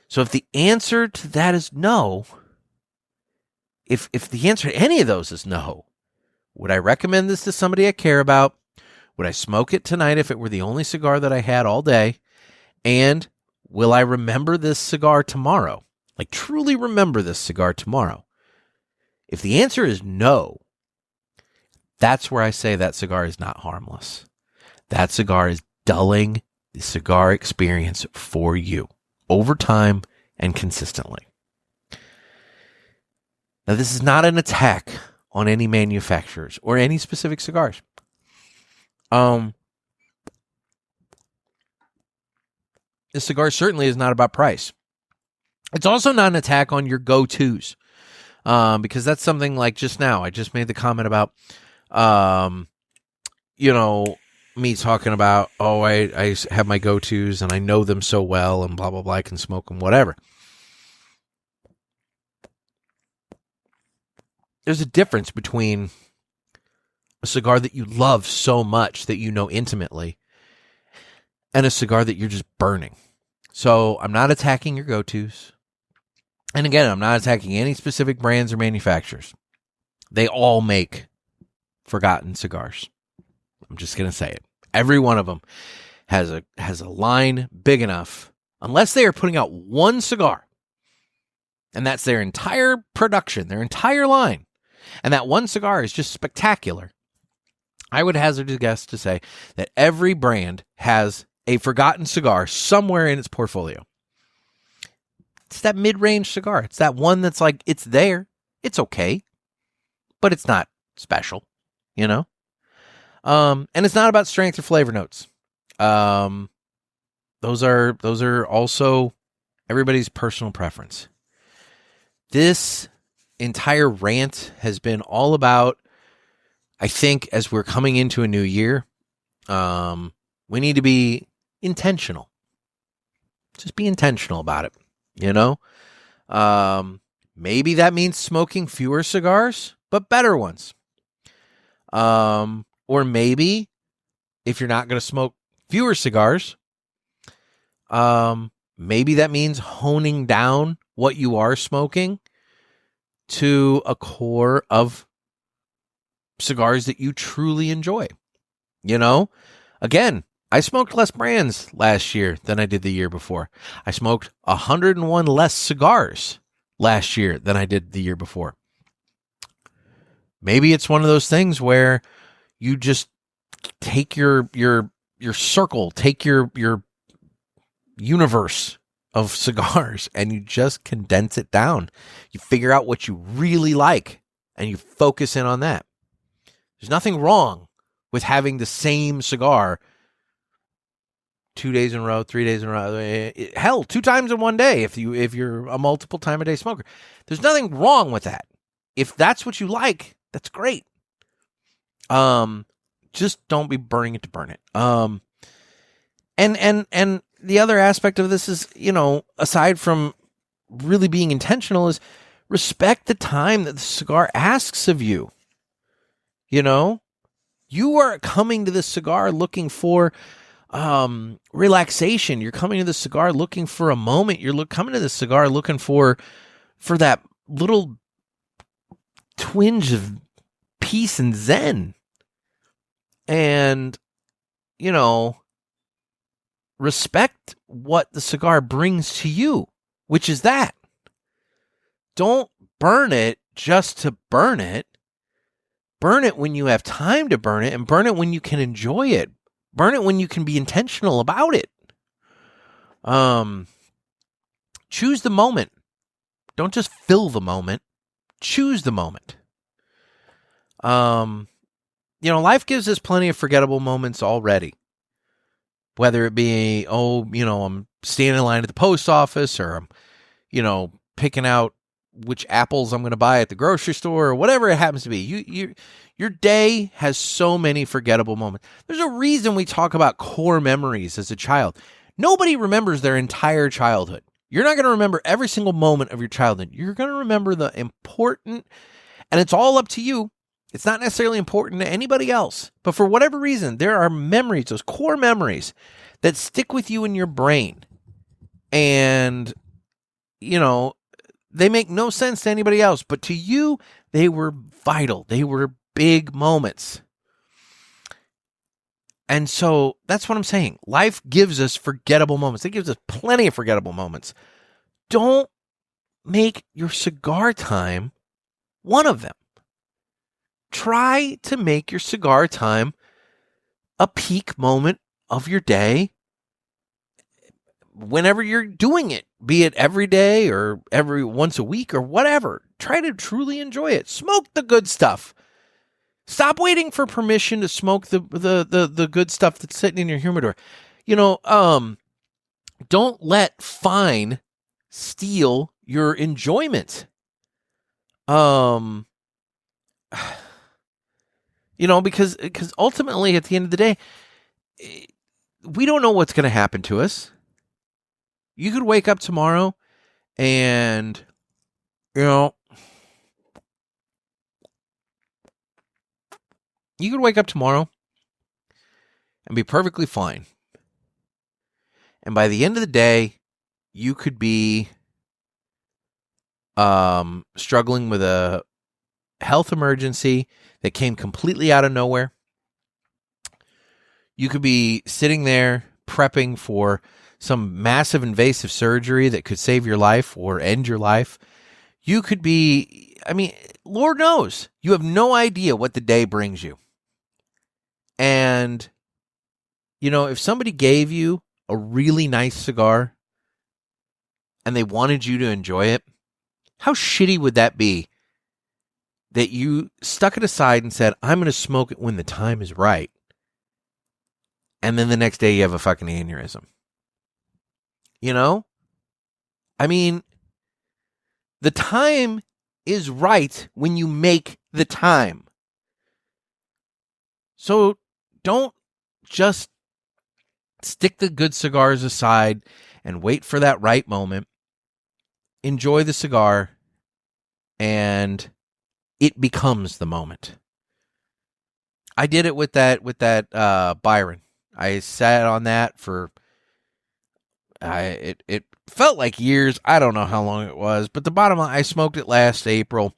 So if the answer to that is no, if the answer to any of those is no, would I recommend this to somebody I care about? Would I smoke it tonight if it were the only cigar that I had all day? And will I remember this cigar tomorrow? Like truly remember this cigar tomorrow? If the answer is no, that's where I say that cigar is not harmless. That cigar is dulling the cigar experience for you over time and consistently. Now, this is not an attack on any manufacturers or any specific cigars. This cigar certainly is not about price. It's also not an attack on your go-tos, because that's something like just now. I just made the comment about, me talking about, I have my go-tos and I know them so well and blah, blah, blah. I can smoke them, whatever. There's a difference between a cigar that you love so much that you know intimately and a cigar that you're just burning. So I'm not attacking your go-tos. And again, I'm not attacking any specific brands or manufacturers. They all make forgotten cigars. I'm just going to say it. Every one of them has a line big enough, unless they are putting out one cigar, and that's their entire production, their entire line, and that one cigar is just spectacular. I would hazard a guess to say that every brand has a forgotten cigar somewhere in its portfolio. It's that mid-range cigar. It's that one that's like, it's there. It's okay. But it's not special, you know? And it's not about strength or flavor notes. Those are also everybody's personal preference. This entire rant has been all about, I think, as we're coming into a new year, we need to be intentional. Just be intentional about it, you know? Maybe that means smoking fewer cigars, but better ones. Or maybe if you're not going to smoke fewer cigars, maybe that means honing down what you are smoking to a core of cigars that you truly enjoy. You know, again, I smoked less brands last year than I did the year before. I smoked 101 less cigars last year than I did the year before. Maybe it's one of those things where you just take your circle, take your universe of cigars, and you just condense it down. You figure out what you really like, and you focus in on that. There's nothing wrong with having the same cigar 2 days in a row, 3 days in a row. Hell, 2 times in one day if you're a multiple time a day smoker. There's nothing wrong with that. If that's what you like, that's great. Just don't be burning it to burn it. And the other aspect of this is, you know, aside from really being intentional, is respect the time that the cigar asks of you. You know, you are coming to this cigar looking for relaxation. You're coming to the cigar looking for a moment. You're coming to the cigar looking for that little twinge of peace and zen. And, you know, respect what the cigar brings to you, which is that. Don't burn it just to burn it. Burn it when you have time to burn it, and burn it when you can enjoy it. Burn it when you can be intentional about it. Choose the moment Don't just fill the moment. Choose the moment. Life gives us plenty of forgettable moments already. Whether it be, I'm standing in line at the post office, or I'm, picking out which apples I'm going to buy at the grocery store, or whatever it happens to be. Your day has so many forgettable moments. There's a reason we talk about core memories as a child. Nobody remembers their entire childhood. You're not going to remember every single moment of your childhood. You're going to remember the important, and it's all up to you. It's not necessarily important to anybody else. But for whatever reason, there are memories, those core memories, that stick with you in your brain. And, they make no sense to anybody else. But to you, they were vital. They were big moments. And so that's what I'm saying. Life gives us forgettable moments. It gives us plenty of forgettable moments. Don't make your cigar time one of them. Try to make your cigar time a peak moment of your day whenever you're doing it, be it every day or every once a week or whatever. Try to truly enjoy it. Smoke the good stuff. Stop waiting for permission to smoke the good stuff that's sitting in your humidor. Don't let fine steal your enjoyment. Because ultimately at the end of the day, we don't know what's going to happen to us. You could wake up tomorrow and, you could wake up tomorrow and be perfectly fine. And by the end of the day, you could be struggling with a health emergency that came completely out of nowhere. You could be sitting there prepping for some massive invasive surgery that could save your life or end your life. You could be, Lord knows, you have no idea what the day brings you. And, if somebody gave you a really nice cigar and they wanted you to enjoy it, how shitty would that be that you stuck it aside and said, I'm going to smoke it when the time is right. And then the next day you have a fucking aneurysm. The time is right when you make the time. So don't just stick the good cigars aside and wait for that right moment. Enjoy the cigar, and it becomes the moment. I did it with that Byron. I sat on that for it felt like years. I don't know how long it was, but the bottom line, I smoked it last April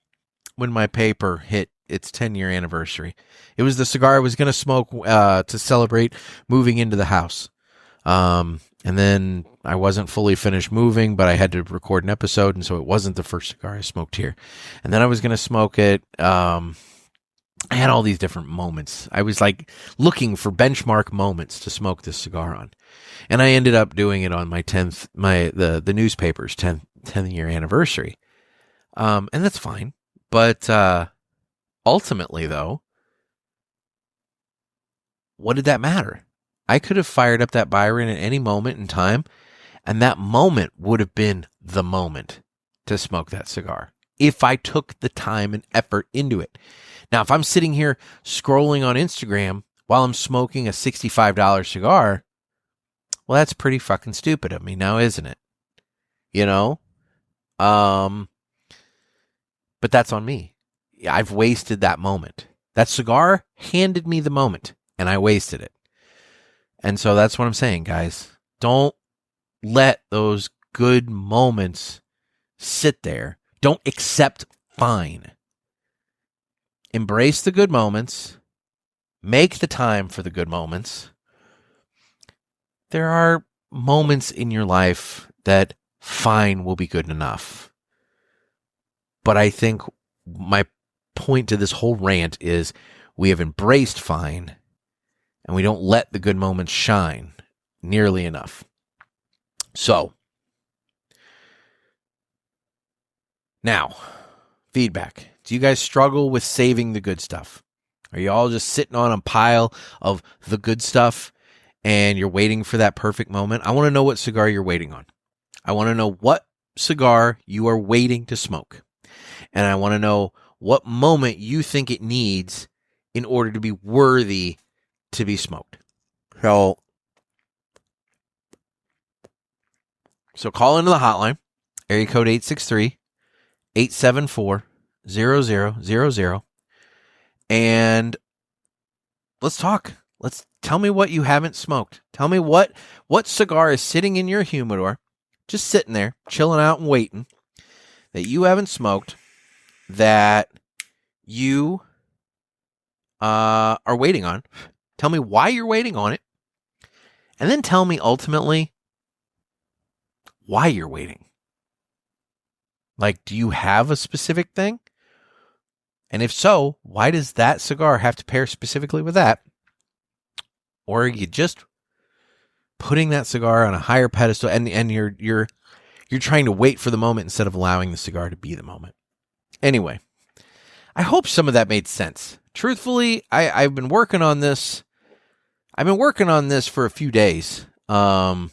when my paper hit its 10-year anniversary. It was the cigar I was going to smoke to celebrate moving into the house. And then I wasn't fully finished moving, but I had to record an episode, and so it wasn't the first cigar I smoked here. And then I was going to smoke it. I had all these different moments. I was like looking for benchmark moments to smoke this cigar on. And I ended up doing it on my the newspaper's 10th year anniversary. And that's fine. But ultimately, though, what did that matter? I could have fired up that Byron at any moment in time, and that moment would have been the moment to smoke that cigar if I took the time and effort into it. Now, if I'm sitting here scrolling on Instagram while I'm smoking a $65 cigar, well, that's pretty fucking stupid of me now, isn't it? But that's on me. I've wasted that moment. That cigar handed me the moment, and I wasted it. And so that's what I'm saying, guys. Don't let those good moments sit there. Don't accept fine. Embrace the good moments. Make the time for the good moments. There are moments in your life that fine will be good enough. But I think my point to this whole rant is we have embraced fine, and we don't let the good moments shine nearly enough. So, Now, feedback. Do you guys struggle with saving the good stuff? Are you all just sitting on a pile of the good stuff and you're waiting for that perfect moment? I want to know what cigar you're waiting on. I want to know what cigar you are waiting to smoke. And I want to know what moment you think it needs in order to be worthy to be smoked. So call into the hotline, area code 863-874-0000, and let's talk. Tell me what you haven't smoked. Tell me what cigar is sitting in your humidor, just sitting there, chilling out and waiting, that you haven't smoked, that you are waiting on. Tell me why you're waiting on it, and then tell me ultimately why you're waiting. Like, do you have a specific thing? And if so, why does that cigar have to pair specifically with that? Or are you just putting that cigar on a higher pedestal and you're trying to wait for the moment instead of allowing the cigar to be the moment? Anyway, I hope some of that made sense. Truthfully, I've been working on this. I've been working on this for a few days. And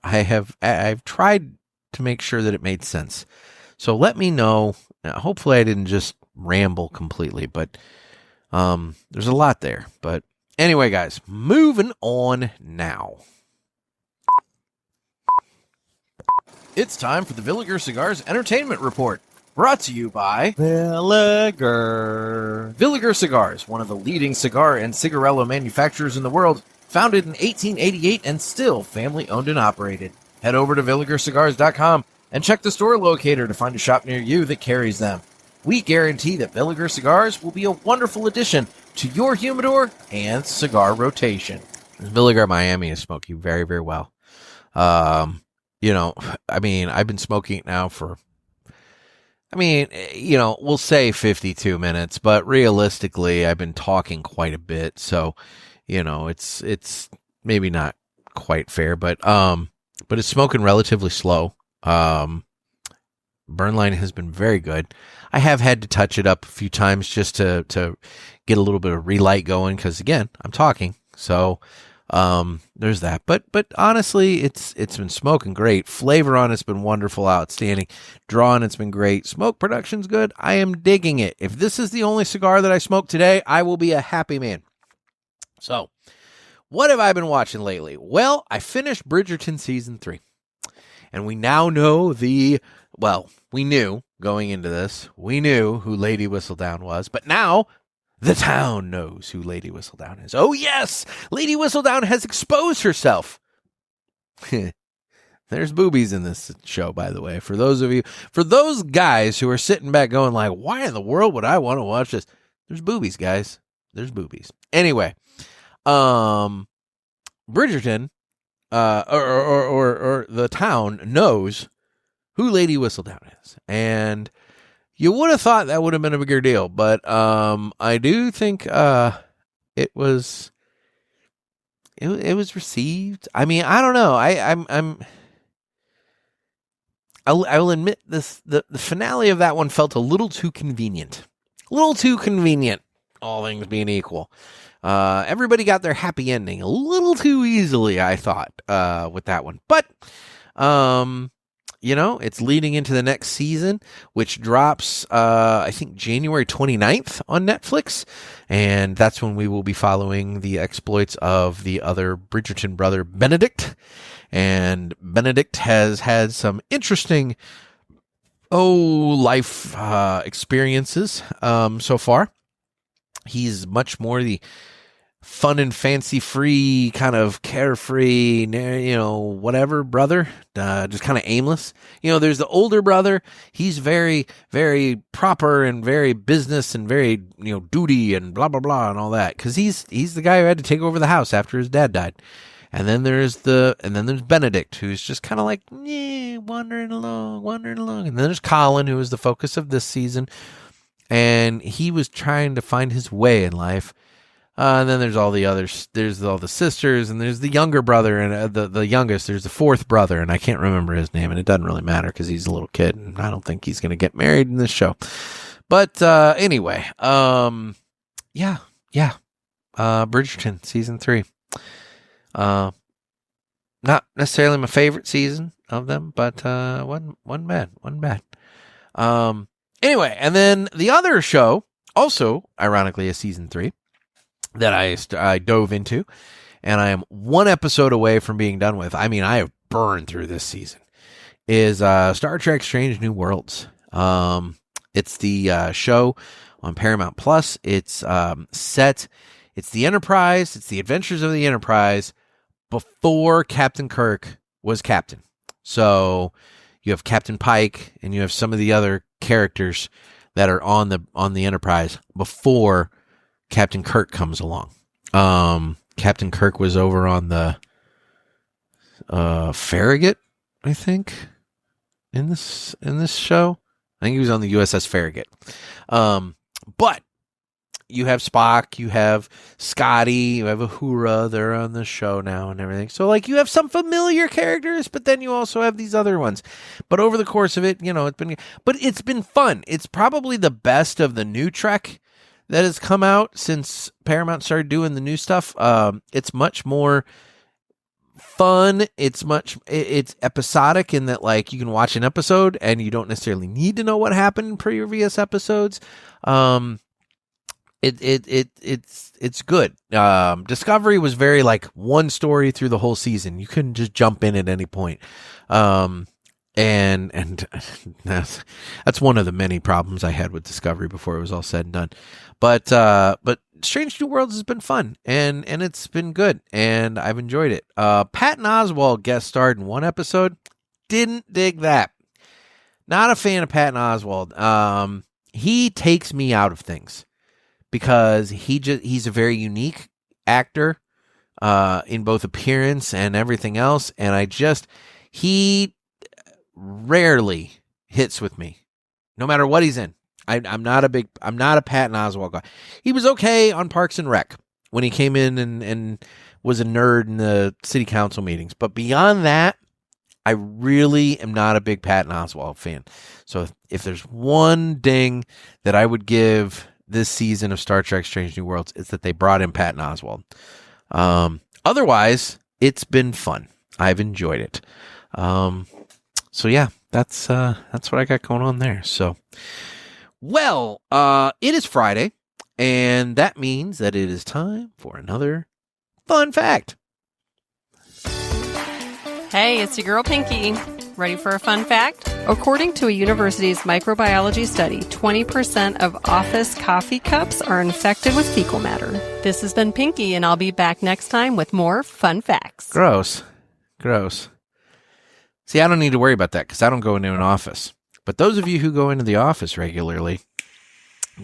I've tried to make sure that it made sense. So let me know. Hopefully I didn't just ramble completely, but there's a lot there. But anyway, guys, moving on now. It's time for the Villiger Cigars Entertainment Report, brought to you by Villiger. Villiger Cigars, one of the leading cigar and cigarello manufacturers in the world, founded in 1888 and still family-owned and operated. Head over to VilligerCigars.com and check the store locator to find a shop near you that carries them. We guarantee that Villiger Cigars will be a wonderful addition to your humidor and cigar rotation. Villiger Miami is smoking very, very well. I've been smoking it now for, we'll say 52 minutes, but realistically, I've been talking quite a bit. So, it's maybe not quite fair, but it's smoking relatively slow. Burn line has been very good. I have had to touch it up a few times just to get a little bit of relight going, because again, I'm talking. So there's that. But honestly, it's been smoking great. Flavor on it's been wonderful, outstanding. Draw on it's been great. Smoke production's good. I am digging it. If this is the only cigar that I smoke today, I will be a happy man. So, what have I been watching lately? Well, I finished Bridgerton Season 3. And we now know we knew going into this, we knew who Lady Whistledown was, but now the town knows who Lady Whistledown is. Oh yes, Lady Whistledown has exposed herself. There's boobies in this show, by the way. For those guys who are sitting back going like, why in the world would I want to watch this? There's boobies, guys. There's boobies. Anyway, Bridgerton, or the town knows who Lady Whistledown is, and you would have thought that would have been a bigger deal, but I do think it was received. I mean, I don't know. I will admit this. The finale of that one felt a little too convenient. All things being equal. Everybody got their happy ending a little too easily, I thought, with that one. But, it's leading into the next season, which drops, I think, January 29th on Netflix. And that's when we will be following the exploits of the other Bridgerton brother, Benedict. And Benedict has had some interesting, life experiences so far. He's much more the fun and fancy-free, kind of carefree, whatever brother, just kind of aimless. There's the older brother. He's very, very proper and very business and very, duty and blah, blah, blah and all that. Because he's the guy who had to take over the house after his dad died. And then there's Benedict, who's just kind of like, wandering along. And then there's Colin, who is the focus of this season. And he was trying to find his way in life, And then there's all the others. There's all the sisters, and there's the younger brother, and the youngest. There's the fourth brother, and I can't remember his name, and it doesn't really matter because he's a little kid, and I don't think he's going to get married in this show. But anyway, yeah. Bridgerton season 3. Not necessarily my favorite season of them, but one bad. Anyway, and then the other show, also ironically a season 3, that I dove into, and I am one episode away from being done with. I mean, I have burned through this season. Is Star Trek: Strange New Worlds. It's the show on Paramount Plus. It's set. It's the Enterprise. It's the adventures of the Enterprise before Captain Kirk was captain. So you have Captain Pike, and you have some of the other characters that are on the Enterprise before Captain Kirk comes along. Captain Kirk was over on the Farragut, I think, in this show. I think he was on the USS Farragut. But you have Spock, you have Scotty, you have Uhura. They're on the show now and everything. So, like, you have some familiar characters, but then you also have these other ones. But over the course of it, it's been fun. It's probably the best of the new Trek that has come out since Paramount started doing the new stuff. It's much more fun. It's episodic in that, like, you can watch an episode and you don't necessarily need to know what happened in previous episodes. It's good. Discovery was very like one story through the whole season. You couldn't just jump in at any point. And that's one of the many problems I had with Discovery before it was all said and done. But Strange New Worlds has been fun, and it's been good, and I've enjoyed it. Patton Oswalt guest starred in one episode. Didn't dig that. Not a fan of Patton Oswalt. He takes me out of things because he's a very unique actor in both appearance and everything else, and he rarely hits with me, no matter what he's in. I'm not a Patton Oswalt guy. He was okay on Parks and Rec when he came in and was a nerd in the city council meetings. But beyond that, I really am not a big Patton Oswalt fan. So if there's one ding that I would give this season of Star Trek Strange New Worlds, it's that they brought in Patton Oswalt. Otherwise, it's been fun. I've enjoyed it. So yeah, that's what I got going on there. So, well, it is Friday, and that means that it is time for another fun fact. Hey, it's your girl Pinky. Ready for a fun fact? According to a university's microbiology study, 20% of office coffee cups are infected with fecal matter. This has been Pinky, and I'll be back next time with more fun facts. Gross. See, I don't need to worry about that because I don't go into an office. But those of you who go into the office regularly,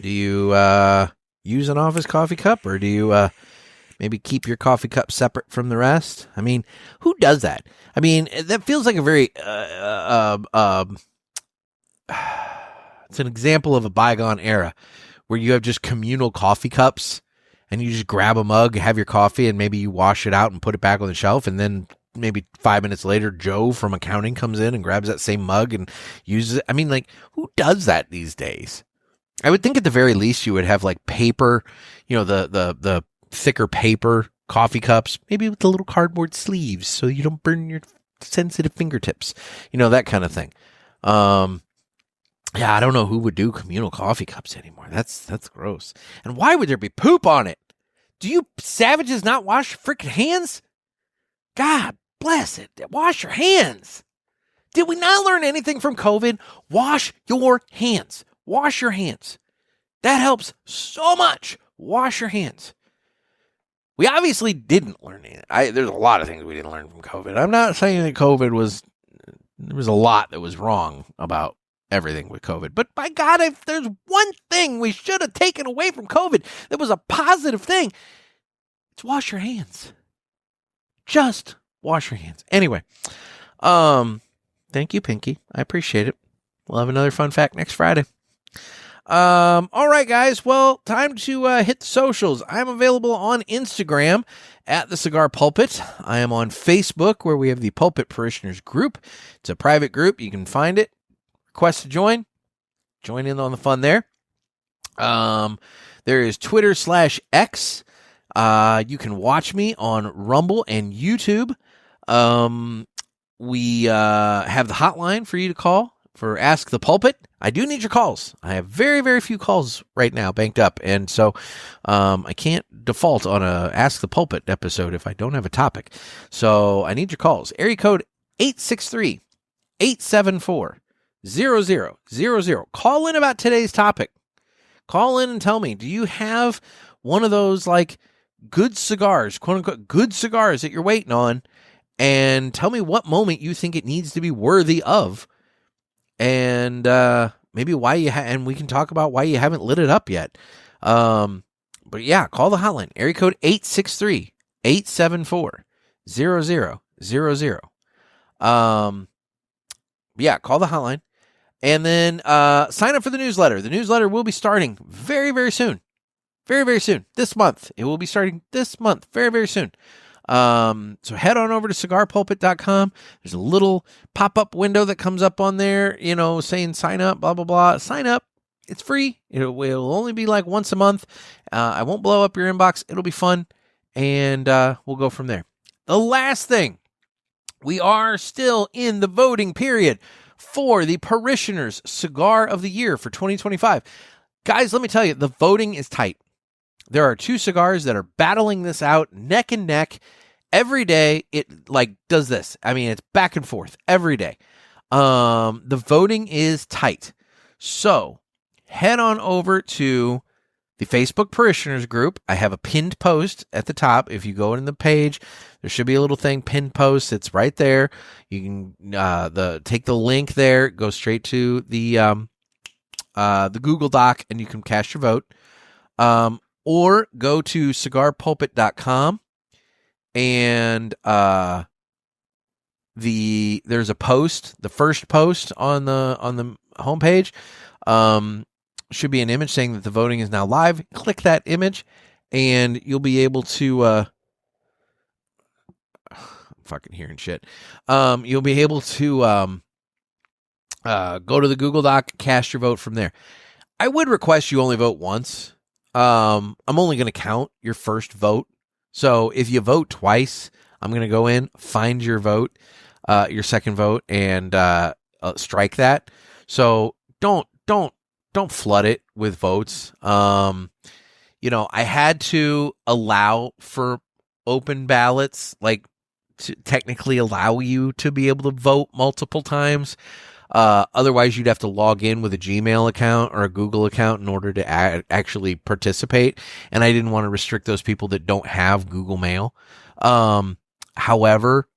do you use an office coffee cup, or do you maybe keep your coffee cup separate from the rest? I mean, who does that? I mean, that feels like a very it's an example of a bygone era where you have just communal coffee cups and you just grab a mug, have your coffee, and maybe you wash it out and put it back on the shelf, and then maybe 5 minutes later, Joe from accounting comes in and grabs that same mug and uses it. I mean, like, who does that these days? I would think at the very least you would have like paper, the thicker paper coffee cups, maybe with the little cardboard sleeves so you don't burn your sensitive fingertips, that kind of thing. Yeah, I don't know who would do communal coffee cups anymore. That's gross. And why would there be poop on it? Do you savages not wash your freaking hands? God bless it. Wash your hands. Did we not learn anything from COVID? Wash your hands. Wash your hands. That helps so much. Wash your hands. We obviously didn't learn anything. There's a lot of things we didn't learn from COVID. I'm not saying that there was a lot that was wrong about everything with COVID. But by God, if there's one thing we should have taken away from COVID that was a positive thing, it's wash your hands. Just wash your hands. Anyway, thank you, Pinky. I appreciate it. We'll have another fun fact next Friday. All right, guys. Well, time to hit the socials. I'm available on Instagram at the Cigar Pulpit. I am on Facebook, where we have the Pulpit Parishioners group. It's a private group. You can find it. Request to join. Join in on the fun there. There is Twitter/X. You can watch me on Rumble and YouTube. We have the hotline for you to call for Ask the Pulpit. I do need your calls. I have very, very few calls right now banked up, and so I can't default on a Ask the Pulpit episode if I don't have a topic. So I need your calls. Area code 863-874-0000. Call in about today's topic. Call in and tell me, do you have one of those like good cigars, quote unquote, good cigars that you're waiting on? And tell me what moment you think it needs to be worthy of. And maybe why and we can talk about why you haven't lit it up yet. But yeah, call the hotline. Area code 863-874-0000. Yeah, call the hotline. And then sign up for the newsletter. The newsletter will be starting very, very soon. Very, very soon. This month. It will be starting this month. Very, very soon. So head on over to cigarpulpit.com. There's a little pop-up window that comes up on there, saying sign up, blah, blah, blah. Sign up. It's free. It will only be like once a month. I won't blow up your inbox. It'll be fun. And we'll go from there. The last thing, we are still in the voting period for the Parishioners Cigar of the Year for 2025. Guys, let me tell you, the voting is tight. There are two cigars that are battling this out neck and neck every day. It does this. I mean, it's back and forth every day. The voting is tight. So head on over to the Facebook Parishioners group. I have a pinned post at the top. If you go in the page, there should be a little thing, pinned post. It's right there. You can take the link there, go straight to the Google Doc, and you can cast your vote. Or go to cigarpulpit.com and there's a post, the first post on the homepage. Should be an image saying that the voting is now live. Click that image and you'll be able to I'm fucking hearing shit. You'll be able to go to the Google Doc, cast your vote from there. I would request you only vote once. I'm only going to count your first vote. So if you vote twice, I'm going to go in, find your vote, your second vote, and strike that. So don't flood it with votes. I had to allow for open ballots, to technically allow you to be able to vote multiple times. Otherwise, you'd have to log in with a Gmail account or a Google account in order to actually participate. And I didn't want to restrict those people that don't have Google Mail. However,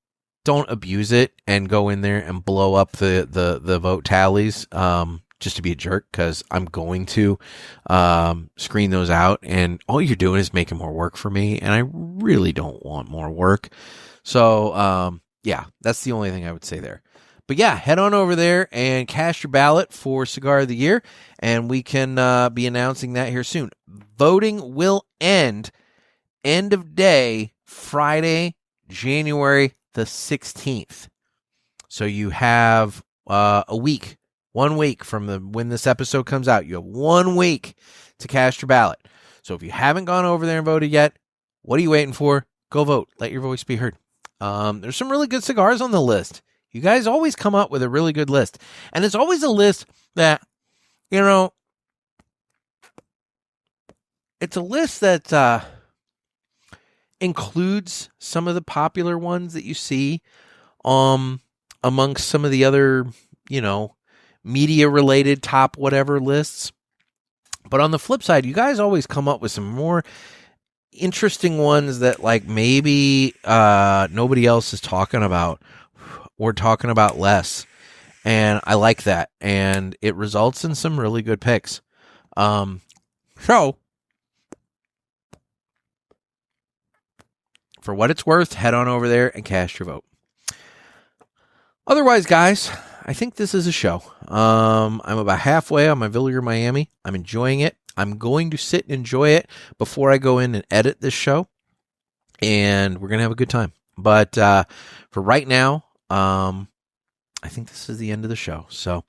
don't abuse it and go in there and blow up the vote tallies just to be a jerk, because I'm going to screen those out. And all you're doing is making more work for me. And I really don't want more work. So, yeah, that's the only thing I would say there. But yeah, head on over there and cast your ballot for Cigar of the Year, and we can be announcing that here soon. Voting will end of day Friday, January the 16th. So you have a week, 1 week from when this episode comes out. You have 1 week to cast your ballot. So if you haven't gone over there and voted yet, what are you waiting for? Go vote. Let your voice be heard. There's some really good cigars on the list. You guys always come up with a really good list. And it's always a list that, it's a list that includes some of the popular ones that you see amongst some of the other, media-related top whatever lists. But on the flip side, you guys always come up with some more interesting ones that maybe nobody else is talking about. We're talking about less, and I like that, and it results in some really good picks. So, for what it's worth, head on over there and cast your vote. Otherwise, guys, I think this is a show. I'm about halfway on my Villiger Miami. I'm enjoying it. I'm going to sit and enjoy it before I go in and edit this show, and we're going to have a good time. But for right now, I think this is the end of the show. So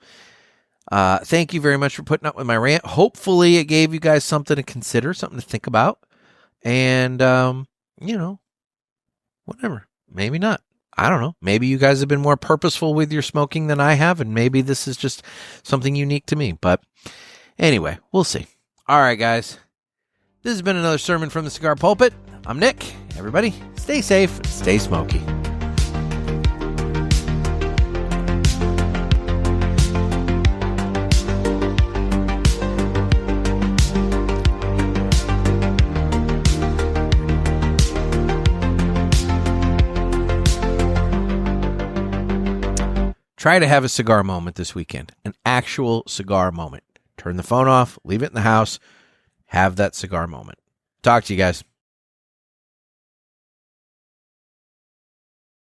thank you very much for putting up with my rant. Hopefully it gave you guys something to consider, something to think about. And, whatever. Maybe not. I don't know. Maybe you guys have been more purposeful with your smoking than I have, and maybe this is just something unique to me. But anyway, we'll see. All right, guys. This has been another sermon from the Cigar Pulpit. I'm Nick. Everybody, stay safe, stay smoky. Try to have a cigar moment this weekend, an actual cigar moment. Turn the phone off, leave it in the house, have that cigar moment. Talk to you guys.